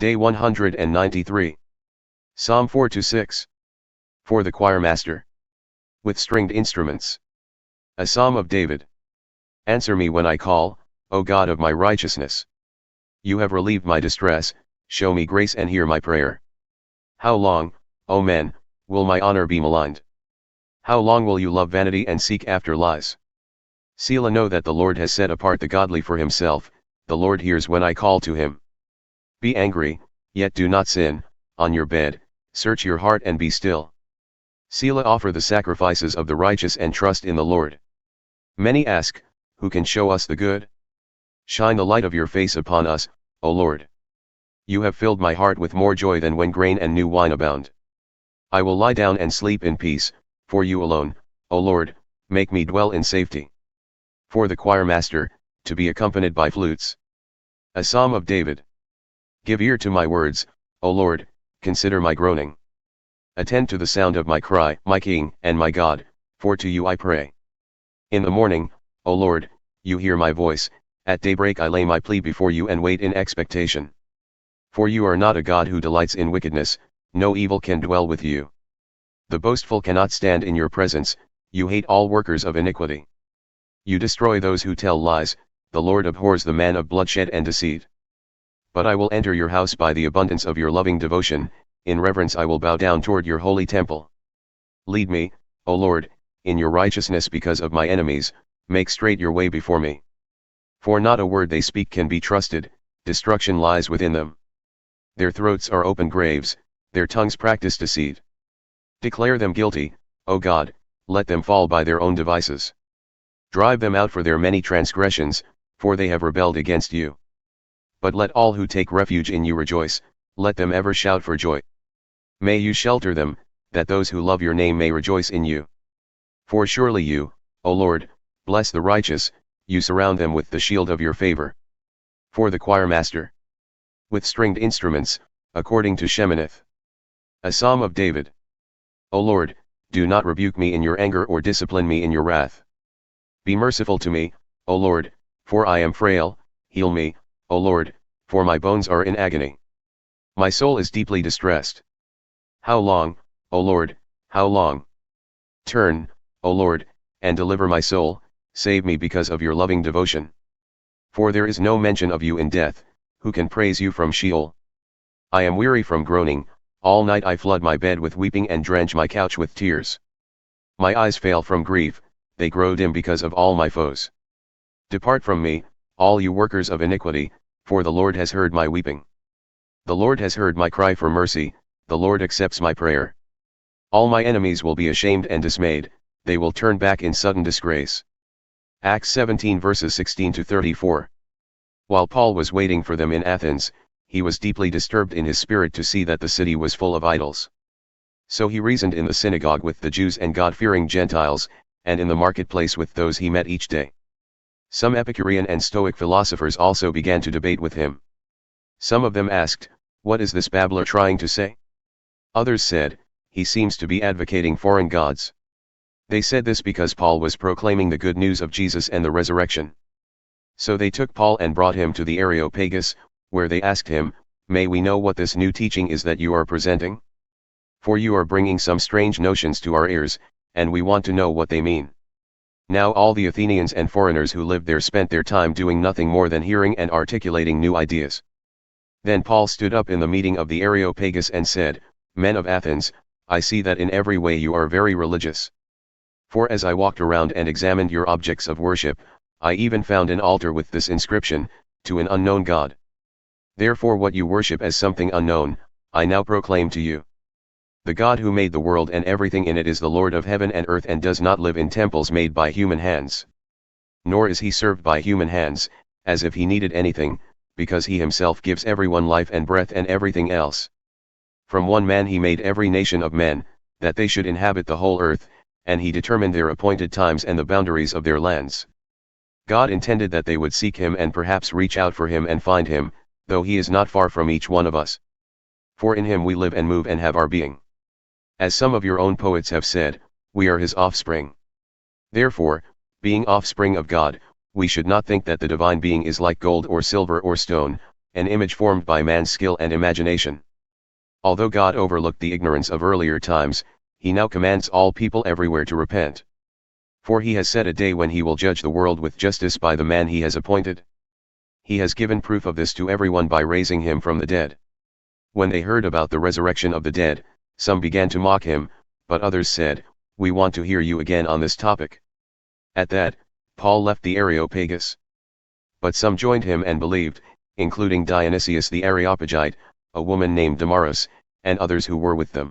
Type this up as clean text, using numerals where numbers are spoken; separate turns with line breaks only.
Day 193. Psalm 4-6. For the choirmaster. With stringed instruments. A Psalm of David. Answer me when I call, O God of my righteousness. You have relieved my distress, show me grace and hear my prayer. How long, O men, will my honor be maligned? How long will you love vanity and seek after lies? Selah know that the Lord has set apart the godly for himself, the Lord hears when I call to him. Be angry, yet do not sin, on your bed, search your heart and be still. Selah offer the sacrifices of the righteous and trust in the Lord. Many ask, who can show us the good? Shine the light of your face upon us, O Lord. You have filled my heart with more joy than when grain and new wine abound. I will lie down and sleep in peace, for you alone, O Lord, make me dwell in safety. For the choirmaster, to be accompanied by flutes. A Psalm of David. Give ear to my words, O Lord, consider my groaning. Attend to the sound of my cry, my King and my God, for to you I pray. In the morning, O Lord, you hear my voice, at daybreak I lay my plea before you and wait in expectation. For you are not a God who delights in wickedness, no evil can dwell with you. The boastful cannot stand in your presence, you hate all workers of iniquity. You destroy those who tell lies, the Lord abhors the man of bloodshed and deceit. But I will enter your house by the abundance of your loving devotion, in reverence I will bow down toward your holy temple. Lead me, O Lord, in your righteousness because of my enemies, make straight your way before me. For not a word they speak can be trusted, destruction lies within them. Their throats are open graves, their tongues practice deceit. Declare them guilty, O God, let them fall by their own devices. Drive them out for their many transgressions, for they have rebelled against you. But let all who take refuge in you rejoice, let them ever shout for joy. May you shelter them, that those who love your name may rejoice in you. For surely you, O Lord, bless the righteous, you surround them with the shield of your favor. For the choirmaster. With stringed instruments, according to Sheminith. A Psalm of David. O Lord, do not rebuke me in your anger or discipline me in your wrath. Be merciful to me, O Lord, for I am frail, heal me, O Lord, for my bones are in agony. My soul is deeply distressed. How long, O Lord, how long? Turn, O Lord, and deliver my soul, save me because of your loving devotion. For there is no mention of you in death, who can praise you from Sheol? I am weary from groaning, all night I flood my bed with weeping and drench my couch with tears. My eyes fail from grief, they grow dim because of all my foes. Depart from me, all you workers of iniquity, for the Lord has heard my weeping. The Lord has heard my cry for mercy, the Lord accepts my prayer. All my enemies will be ashamed and dismayed, they will turn back in sudden disgrace. Acts 17 verses 16-34. While Paul was waiting for them in Athens, he was deeply disturbed in his spirit to see that the city was full of idols. So he reasoned in the synagogue with the Jews and God-fearing Gentiles, and in the marketplace with those he met each day. Some Epicurean and Stoic philosophers also began to debate with him. Some of them asked, what is this babbler trying to say? Others said, he seems to be advocating foreign gods. They said this because Paul was proclaiming the good news of Jesus and the resurrection. So they took Paul and brought him to the Areopagus, where they asked him, may we know what this new teaching is that you are presenting? For you are bringing some strange notions to our ears, and we want to know what they mean. Now all the Athenians and foreigners who lived there spent their time doing nothing more than hearing and articulating new ideas. Then Paul stood up in the meeting of the Areopagus and said, Men of Athens, I see that in every way you are very religious. For as I walked around and examined your objects of worship, I even found an altar with this inscription, to an unknown God. Therefore what you worship as something unknown, I now proclaim to you. The God who made the world and everything in it is the Lord of heaven and earth and does not live in temples made by human hands. Nor is he served by human hands, as if he needed anything, because he himself gives everyone life and breath and everything else. From one man he made every nation of men, that they should inhabit the whole earth, and he determined their appointed times and the boundaries of their lands. God intended that they would seek him and perhaps reach out for him and find him, though he is not far from each one of us. For in him we live and move and have our being. As some of your own poets have said, we are his offspring. Therefore, being offspring of God, we should not think that the divine being is like gold or silver or stone, an image formed by man's skill and imagination. Although God overlooked the ignorance of earlier times, he now commands all people everywhere to repent. For he has set a day when he will judge the world with justice by the man he has appointed. He has given proof of this to everyone by raising him from the dead. When they heard about the resurrection of the dead, some began to mock him, but others said, "We want to hear you again on this topic." At that, Paul left the Areopagus. But some joined him and believed, including Dionysius the Areopagite, a woman named Damaris, and others who were with them.